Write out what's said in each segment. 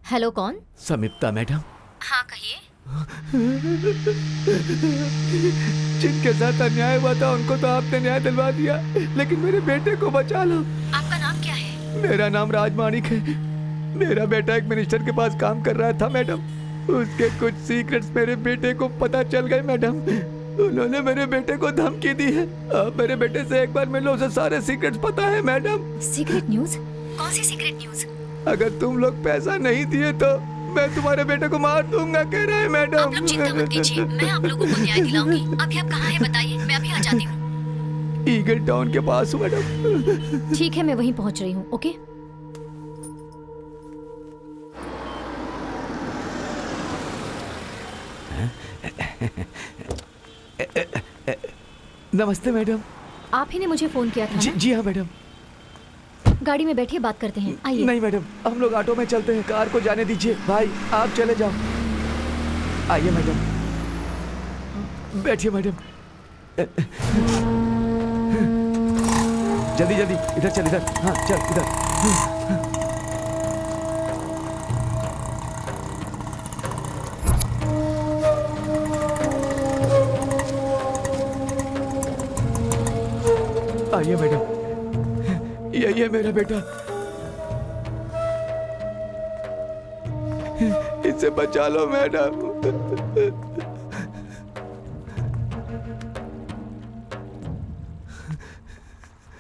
Hello, कौन? समीप्ता madam. हाँ, कहिए। जिनके साथ अन्याय हुआ था उनको तो आपने न्याय दिलवा दिया, लेकिन मेरे बेटे को बचा लो। आपका नाम क्या है? मेरा नाम राजमाणिक है। मेरा बेटा एक मिनिस्टर के पास काम कर रहा था मैडम। उसके कुछ सीक्रेट्स मेरे बेटे को पता चल गए मैडम। उन्होंने मेरे बेटे को धमकी दी है। अब मेरे बेटे से एक बार मिलो, उसे सारे सीक्रेट्स पता है मैडम। Secret news? कौन सी सीक्रेट न्यूज? अगर तुम लोग पैसा नहीं दिए तो मैं तुम्हारे बेटे को मार दूंगा, कह रहे हैं मैडम। आप लोग चिंता मत कीजिए, मैं आप लोगों को न्याय दिलाऊंगी। अभी आप कहाँ हैं बताइए, मैं अभी आ जाती हूँ। ईगल टाउन के पास हूँ मैडम। ठीक है, मैं वहीं पहुँच रही हूँ। ओके। नमस्ते मैडम। आप ही ने मुझे फोन किया था? जी हाँ मैडम। गाड़ी में बैठिए, बात करते हैं। आइए। नहीं मैडम, हम लोग ऑटो में चलते हैं, कार को जाने दीजिए। भाई आप चले जाओ। आइए मैडम, बैठिए मैडम। जल्दी जल्दी, इधर चल, इधर। हाँ चल, इधर। आइए मैडम, यही है मेरा बेटा। इसे बचा लो मैडम।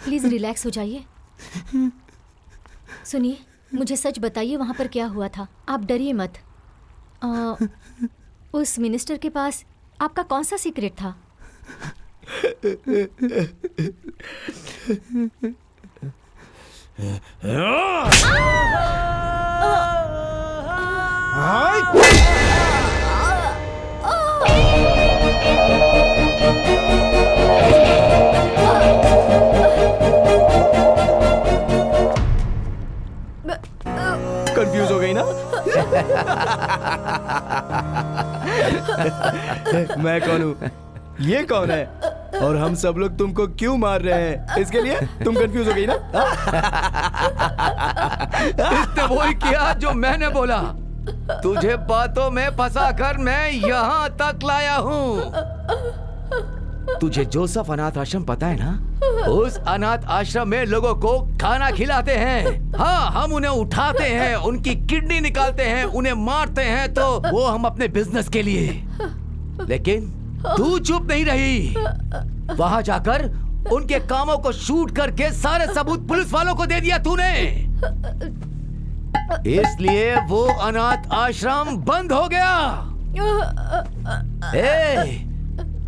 प्लीज रिलैक्स हो जाइए। सुनिए, मुझे सच बताइए, वहां पर क्या हुआ था? आप डरिए मत। उस मिनिस्टर के पास आपका कौन सा सीक्रेट था? कंफ्यूज हो गई ना? मैं कौन हूँ, ये कौन है, और हम सब लोग तुमको क्यों मार रहे हैं, इसके लिए तुम कंफ्यूज हो गई ना? इसने वही किया जो मैंने बोला। तुझे बातों में फंसा कर मैं यहाँ तक लाया हूँ। तुझे जोसेफ अनाथ आश्रम पता है ना? उस अनाथ आश्रम में लोगों को खाना खिलाते हैं। हाँ, हम उन्हें उठाते हैं, उनकी किडनी निकालते हैं, उन्हें मारते हैं, तो वो हम अपने बिजनेस के लिए। लेकिन तू चुप नहीं रही। वहां जाकर उनके कामों को शूट करके सारे सबूत पुलिस वालों को दे दिया तूने। इसलिए वो अनाथ आश्रम बंद हो गया।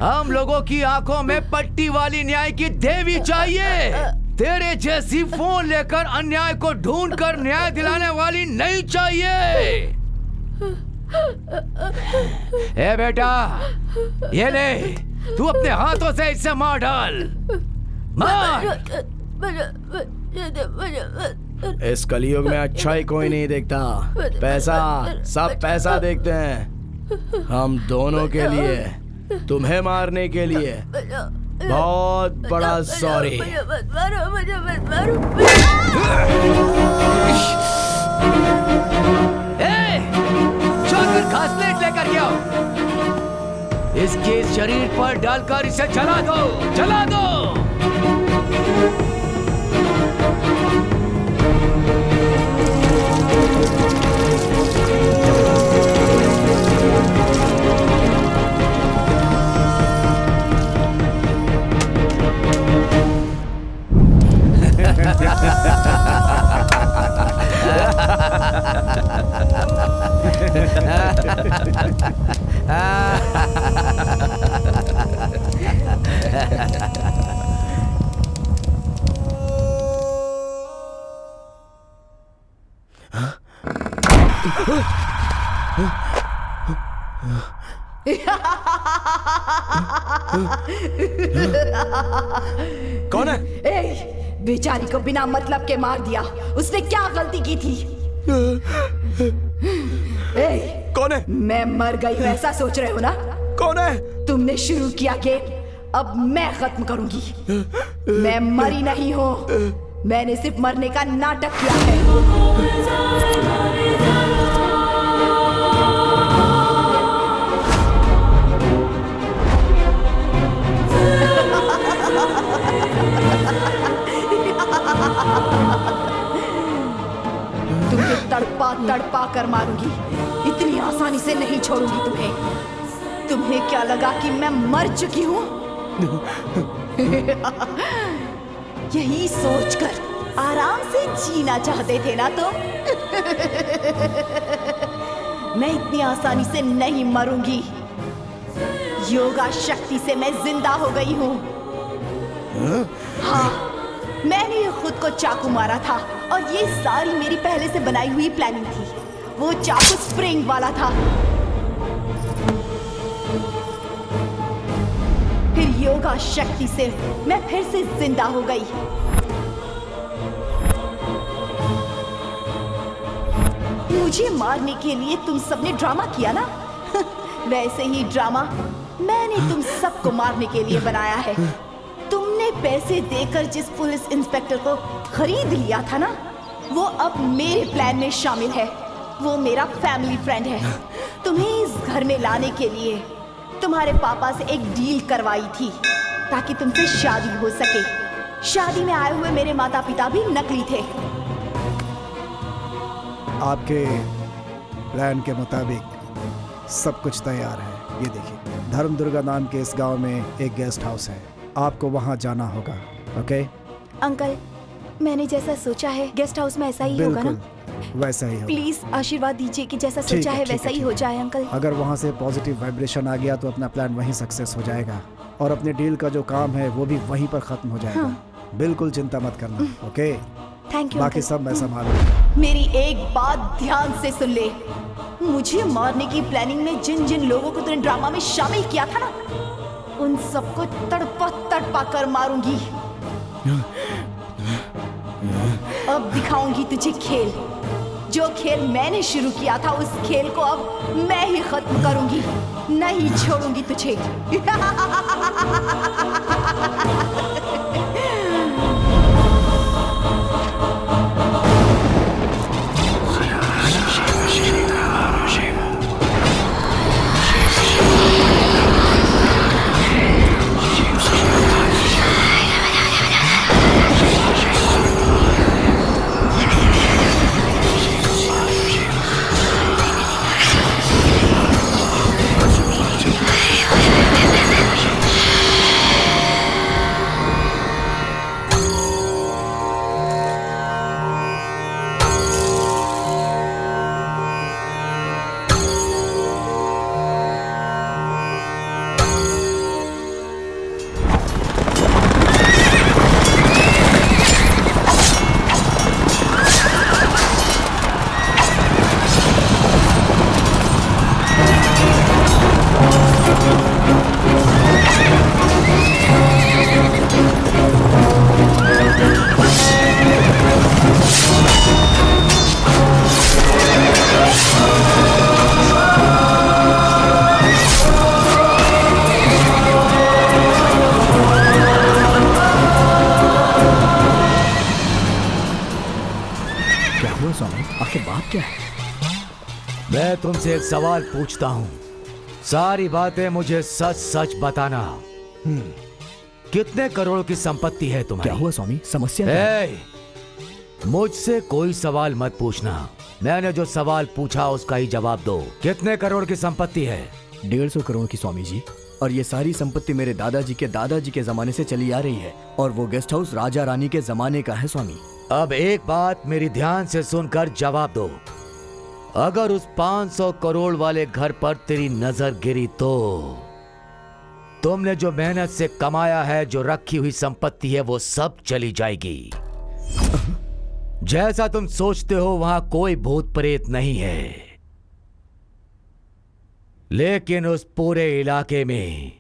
हम लोगों की आंखों में पट्टी वाली न्याय की देवी चाहिए। तेरे जैसी फोन लेकर अन्याय को ढूंढ कर न्याय दिलाने वाली नहीं चाहिए। ए बेटा, ये ले, तू अपने हाथों से इसे मार डाल। मार। इस कलयुग में अच्छाई कोई नहीं देखता, पैसा, सब पैसा देखते हैं। हम दोनों के लिए, तुम्हें मारने के लिए बहुत बड़ा सॉरी। जाकर घासलेट लेकर के आओ। इसके शरीर पर डालकर इसे जला दो, जला दो। कौन है? बेचारी को बिना मतलब के मार दिया। उसने क्या गलती की थी? कौन है? मैं मर गई हूँ ऐसा सोच रहे हो ना? कौन है? तुमने शुरू किया गेम, अब मैं खत्म करूंगी। मैं मरी नहीं हूँ, मैंने सिर्फ मरने का नाटक किया है। तड़पा कर मारूंगी। इतनी आसानी से नहीं छोड़ूंगी तुम्हें। तुम्हें क्या लगा कि मैं मर चुकी हूँ? यही सोचकर आराम से जीना चाहते थे ना तुम? मैं इतनी आसानी से नहीं मरूंगी। योगा शक्ति से मैं जिंदा हो गई हूँ। हाँ, मैंने खुद को चाकू मारा था और ये सारी मेरी पहले से बनाई हुई प्लानिंग थी। वो चाकू स्प्रिंग वाला था। फिर योगा शक्ति से मैं फिर से जिंदा हो गई। मुझे मारने के लिए तुम सबने ड्रामा किया ना? वैसे ही ड्रामा मैंने तुम सबको मारने के लिए बनाया है। तुमने पैसे देकर जिस पुलिस इंस्पेक्टर को खरीद लिया था ना, वो अब मेरे प्लान में शामिल है। वो मेरा फैमिली फ्रेंड है। तुम्हें इस घर में लाने के लिए तुम्हारे पापा से एक डील करवाई थी ताकि तुमसे शादी हो सके। शादी में आए हुए मेरे माता पिता भी नकली थे। आपके प्लान के मुताबिक सब कुछ तैयार है। ये देखिए, धर्मदुर्गा नाम के इस गांव में एक गेस्ट हाउस है। आपको वहां जाना होगा। ओके अंकल, मैंने जैसा सोचा है गेस्ट हाउस में ऐसा ही होगा ना? बिल्कुल वैसा ही होगा। प्लीज आशीर्वाद दीजिए कि जैसा ठीक सोचा है, है ठीक है, वैसा ही ठीक हो है। जाए अंकल। अगर वहां से पॉजिटिव वाइब्रेशन आ गया तो अपना प्लान वहीं सक्सेस हो जाएगा और अपने डील का जो काम है वो भी वहीं पर खत्म हो जाएगा। बिल्कुल चिंता मत करना। ओके, थैंक यू बाकी अंकल। सब मैं संभालूंगा। मेरी एक बात ध्यान से सुन ले। मुझे मारने की प्लानिंग में जिन जिन लोगों को तूने ड्रामा में शामिल किया था ना, उन सबको तड़पा तड़पा कर मारूंगी। अब दिखाऊंगी तुझे खेल। जो खेल मैंने शुरू किया था उस खेल को अब मैं ही खत्म करूंगी। नहीं छोड़ूंगी तुझे। मैं तुमसे एक सवाल पूछता हूँ, सारी बातें मुझे सच सच बताना। कितने करोड़ की संपत्ति है तुम्हारी? क्या हुआ स्वामी, समस्या क्या है? ए, मुझसे कोई सवाल मत पूछना। मैंने जो सवाल पूछा उसका ही जवाब दो। कितने करोड़ की संपत्ति है? 150 करोड़ की स्वामी जी। और ये सारी संपत्ति मेरे दादाजी के जमाने से चली आ रही है और वो गेस्ट हाउस राजा रानी के जमाने का है स्वामी। अब एक बात मेरी ध्यान से सुनकर जवाब दो। अगर उस 500 करोड़ वाले घर पर तेरी नजर गिरी तो तुमने जो मेहनत से कमाया है, जो रखी हुई संपत्ति है, वो सब चली जाएगी। जैसा तुम सोचते हो वहां कोई भूत प्रेत नहीं है, लेकिन उस पूरे इलाके में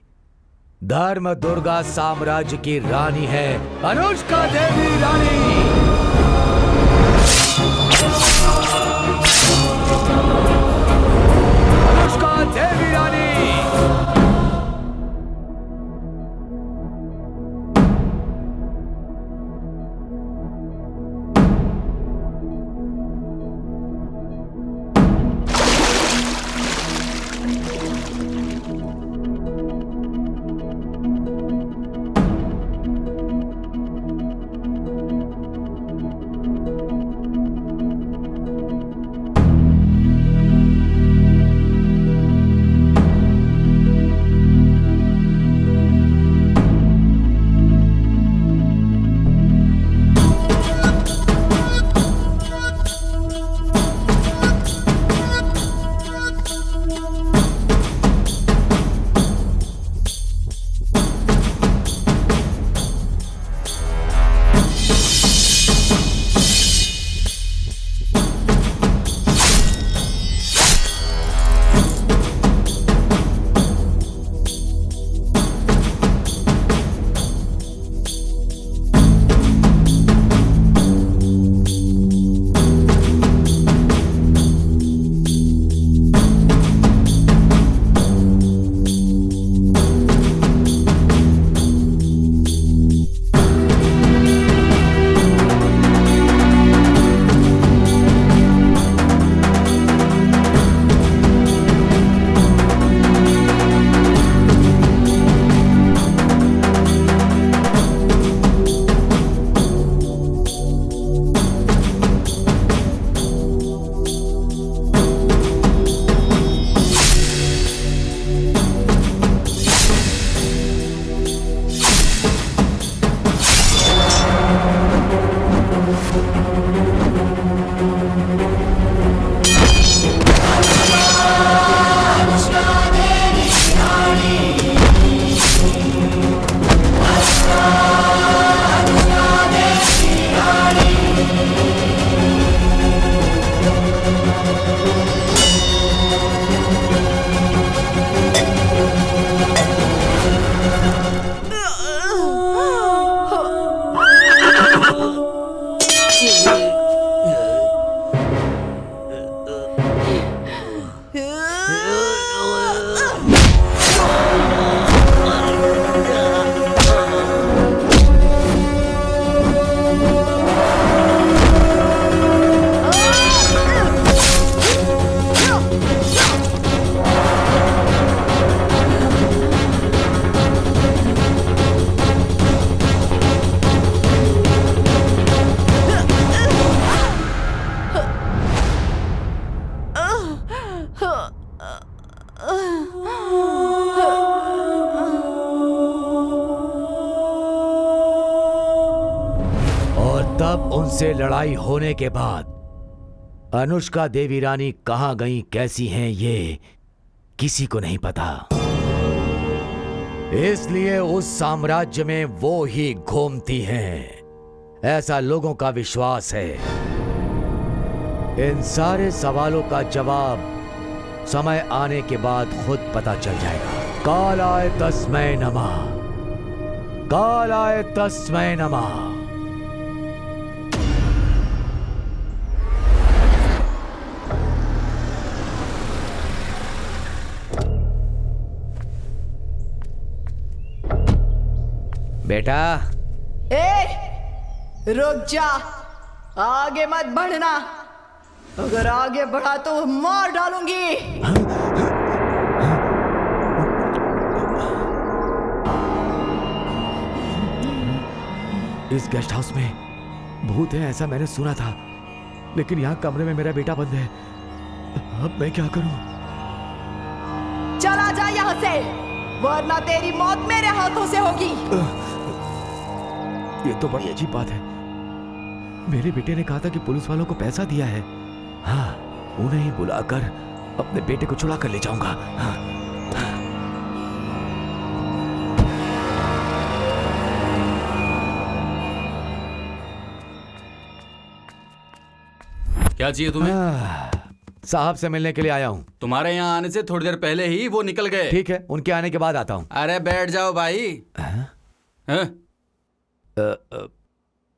धर्म दुर्गा साम्राज्य की रानी है, अनुष्का देवी रानी। अनुष्का देवी रानी। तब उनसे लड़ाई होने के बाद अनुष्का देवी रानी कहां गई, कैसी हैं, ये किसी को नहीं पता। इसलिए उस साम्राज्य में वो ही घूमती हैं, ऐसा लोगों का विश्वास है। इन सारे सवालों का जवाब समय आने के बाद खुद पता चल जाएगा। कालाय तस्मै नमः, कालाय तस्मै नमः। बेटा, रुक जा, आगे मत बढ़ना। अगर आगे बढ़ा तो मार डालूंगी। इस गेस्ट हाउस में भूत है ऐसा मैंने सुना था, लेकिन यहाँ कमरे में मेरा बेटा बंद है। अब मैं क्या करूं? चला जा यहाँ से, वरना तेरी मौत मेरे हाथों से होगी। ये तो बड़ी अजीब बात है। मेरे बेटे ने कहा था कि पुलिस वालों को पैसा दिया है। हाँ, उन्हें ही बुलाकर अपने बेटे को छुड़ा कर ले जाऊंगा। हाँ। क्या चाहिए तुम्हें? साहब से मिलने के लिए आया हूँ। तुम्हारे यहाँ आने से थोड़ी देर पहले ही वो निकल गए। ठीक है, उनके आने के बाद आता हूँ। अरे बैठ जाओ भाई। हैं?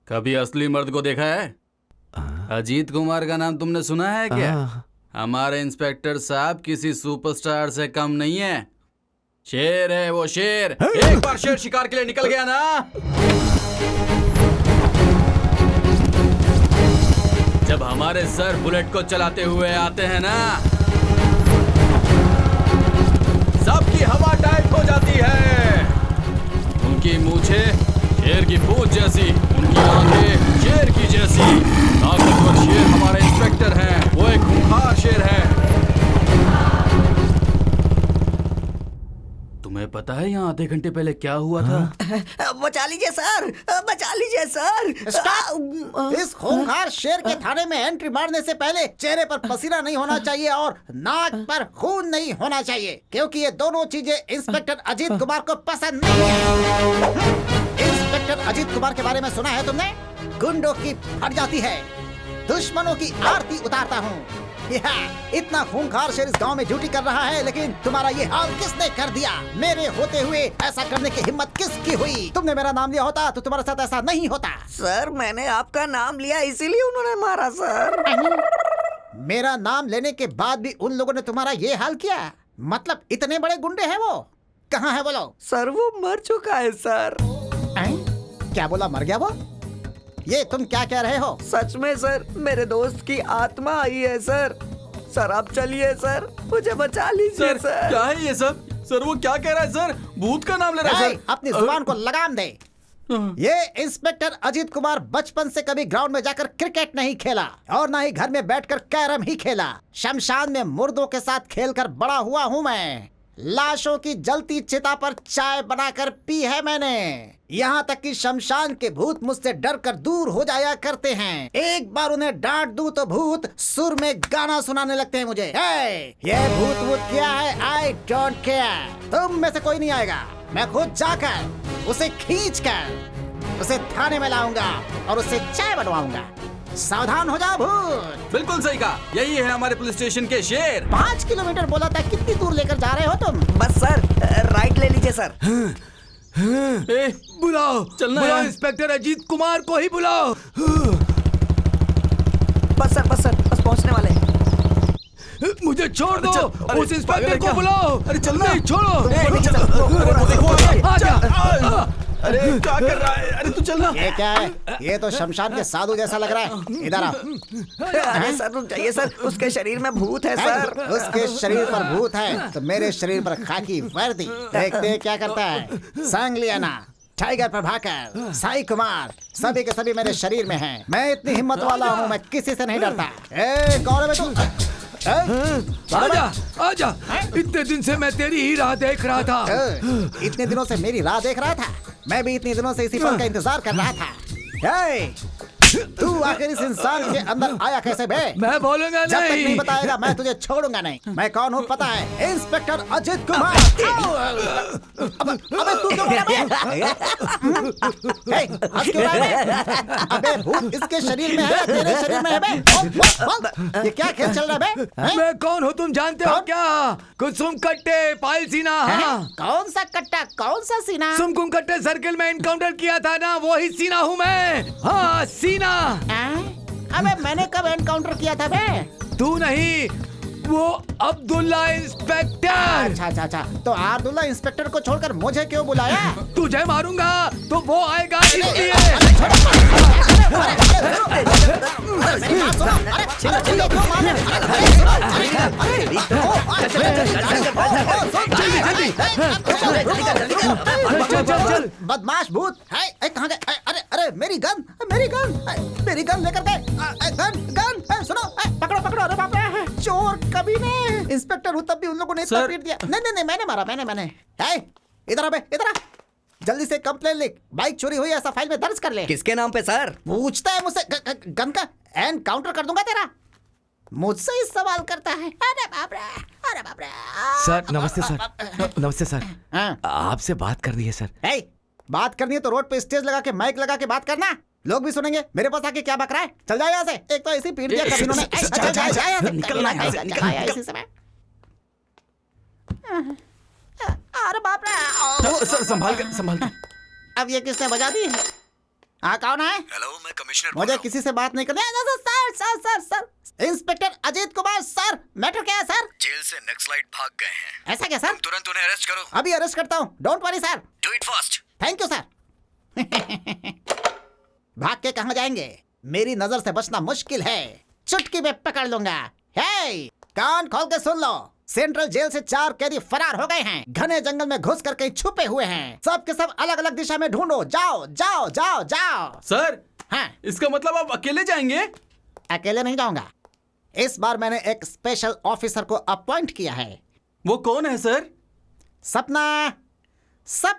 कभी असली मर्द को देखा है? अजीत कुमार का नाम तुमने सुना है क्या? हमारे इंस्पेक्टर साहब किसी सुपरस्टार से कम नहीं है। शेर है वो, शेर। एक बार शेर शिकार के लिए निकल गया ना, जब हमारे सर बुलेट को चलाते हुए आते हैं ना, सबकी हवा टाइट हो जाती है। उनकी मूछें शेर की पूंछ जैसी, उनकी आंखें शेर की जैसी। ताकतवर शेर हमारे इंस्पेक्टर हैं, वो एक खूंखार शेर है। तुम्हें पता है यहाँ आधे घंटे पहले क्या हुआ था? बचा लीजिए सर, बचा लीजिए सर। इस खूंखार शेर के थाने में एंट्री मारने से पहले चेहरे पर पसीना नहीं होना चाहिए और नाक पर खून नहीं होना चाहिए, क्योंकि ये दोनों चीजें इंस्पेक्टर अजीत कुमार को पसंद नहीं है। इंस्पेक्टर अजीत कुमार के बारे में सुना है तुमने? गुंडों की फट जाती है, दुश्मनों की आरती उतारता हूँ। इतना खूंखार शेर इस गांव में ड्यूटी कर रहा है, लेकिन तुम्हारा ये हाल किसने कर दिया? मेरे होते हुए ऐसा करने की हिम्मत किसकी हुई? तुमने मेरा नाम लिया होता तो तुम्हारे साथ ऐसा नहीं होता। सर मैंने आपका नाम लिया इसीलिए उन्होंने मारा सर। मेरा नाम लेने के बाद भी उन लोगों ने तुम्हारा ये हाल किया? मतलब इतने बड़े गुंडे हैं वो? कहाँ है बोलो? सर वो मर चुका है सर। क्या बोला, मर गया वो? ये तुम क्या कह रहे हो? सच में सर, मेरे दोस्त की आत्मा आई है सर। सर आप चलिए सर, मुझे बचा लीजिए सर। क्या है ये सब? सर वो क्या कह रहा है सर? भूत का नाम ले रहा है सर। अपनी जुबान को लगाम दे। ये इंस्पेक्टर अजीत कुमार बचपन से कभी ग्राउंड में जाकर क्रिकेट नहीं खेला और ना ही घर में बैठकर कैरम ही खेला। शमशान में मुर्दों के साथ खेलकर बड़ा हुआ हूँ मैं। लाशों की जलती चिता पर चाय बनाकर पी है मैंने। यहाँ तक कि शमशान के भूत मुझसे डर कर दूर हो जाया करते हैं। एक बार उन्हें डांट दूं तो भूत सुर में गाना सुनाने लगते हैं मुझे। ये भूत क्या है, आई डोंट केयर। तुम में से कोई नहीं आएगा। मैं खुद जाकर उसे खींच कर उसे थाने में लाऊंगा और उससे चाय बनवाऊंगा। सावधान हो जाओ भूत। बिल्कुल सही कहा, यही है हमारे पुलिस स्टेशन के शेर। 5 किलोमीटर बोला था, कितनी दूर लेकर जा रहे हो तुम? बस सर, राइट ले लीजिए सर। बुलाओ, चलना बुलाओ, है। इंस्पेक्टर अजीत कुमार को ही बुलाओ। बस सर, बस पहुंचने वाले हैं। मुझे छोड़ दो, अरे, उस इंस्पेक्टर को क्या? बुलाओ। अरे चलना। नहीं, छोड़ो। देखो, आजा। अरे क्या कर रहा है? अरे तू चलना। ये क्या है? ये तो शमशान के साधु जैसा लग रहा है। इधर आओ। अरे सर रुक जाइए सर, उसके शरीर में भूत है सर। उसके शरीर पर भूत है तो मेरे शरीर पर खाकी वर्दी। देखते हैं क्या करता है। सांगलियाना, टाइगर प्रभाकर, साई कुमार, सभी के सभी मेरे शरीर में हैं। मैं इतनी हिम्मत वाला हूँ, मैं किसी से नहीं डरता। कौन है तू? आजा, आजा। इतने दिन से मैं तेरी ही राह देख रहा था। इतने दिनों से मेरी राह देख रहा था? मैं भी इतने दिनों से इसी पल का इंतजार कर रहा था। तू आखिर इस इंसान के अंदर आया कैसे बे? मैं बोलूंगा जब तक नहीं नहीं। बताएगा मैं तुझे छोड़ूंगा नहीं। मैं कौन हूँ पता है? इंस्पेक्टर अजित कुमार। अबे तू क्यों बोला बे? हे, हंस क्यों रहा है बे? अबे भूत इसके शरीर में है या तेरे शरीर में है बे? बोल। ये क्या खेल चल रहा है बे? हैं? मैं कौन हूँ तुम जानते हो कौन? क्या? कुसुम कट्टे पायल सीना। हाँ कौन सा कट्टा कौन सा सीना? सुमकुम कट्टे सर्किल में एनकाउंटर किया था ना, वो ही सीना हूँ मैं। हाँ सीना। अबे मैंने कब एनकाउंटर किया था बे? तू नहीं, वो अब्दुल्ला इंस्पेक्टर। अच्छा तो अब्दुल्ला इंस्पेक्टर को छोड़कर मुझे क्यों बुलाया? तुझे मारूंगा तो वो आएगा इसलिए। चल। बदमाश भूत है, कहाँ गए? अरे मेरी गन लेकर गए। गन सुनो, पकड़ो। अरे बाप रे, चोर कमीने। इंस्पेक्टर हूँ तब भी उन लोगों ने इतना पीट दिया। नहीं मैंने मारा, मैंने। इधर आ, जल्दी से कंप्लेन लिख। बाइक चोरी हुई ऐसा फाइल में दर्ज कर ले। किसके नाम पे सर? पूछता है मुझसे, गन का एनकाउंटर कर दूंगा तेरा। मुझसे ही सवाल करता है। अरे बाप रे। सर नमस्ते सर। नमस्ते सर। हाँ। आपसे बात करनी है सर। बात करनी है तो रोड पे स्टेज लगा के माइक लगा के बात करना, लोग भी सुनेंगे। मेरे पास आके क्या बक रहा है? चल जाए यहाँ से। एक तो ऐसी पीट दिया कमीनों ने। निकलना यहाँ से, निकल। इसी समय। अरे बाप रे। सर संभाल के। अब ये किसने बजा दी? हाँ कौन है? हेलो, मैं कमिश्नर मुझे किसी से बात नहीं करनी। Sir inspector Ajit Kumar sir, matter क्या है सर? जेल से नक्सलाइट भाग गए हैं। ऐसा क्या सर? तुरंत उन्हें अरेस्ट करो। अभी अरेस्ट करता हूँ, don't worry sir. Do it fast. Thank you sir. भाग के कहाँ जाएंगे? मेरी नजर से बचना मुश्किल है, चुटकी में पकड़ लूंगा। कान खोल के सुन लो, सेंट्रल जेल से 4 कैदी फरार हो गए हैं। घने जंगल में घुस कर कहीं छुपे हुए हैं। सब के सब अलग अलग दिशा में ढूंढो। जाओ। सर हाँ, इसका मतलब आप अकेले जाएंगे? अकेले नहीं जाऊंगा। इस बार मैंने एक स्पेशल ऑफिसर को अपॉइंट किया है। वो कौन है सर? सपना। सर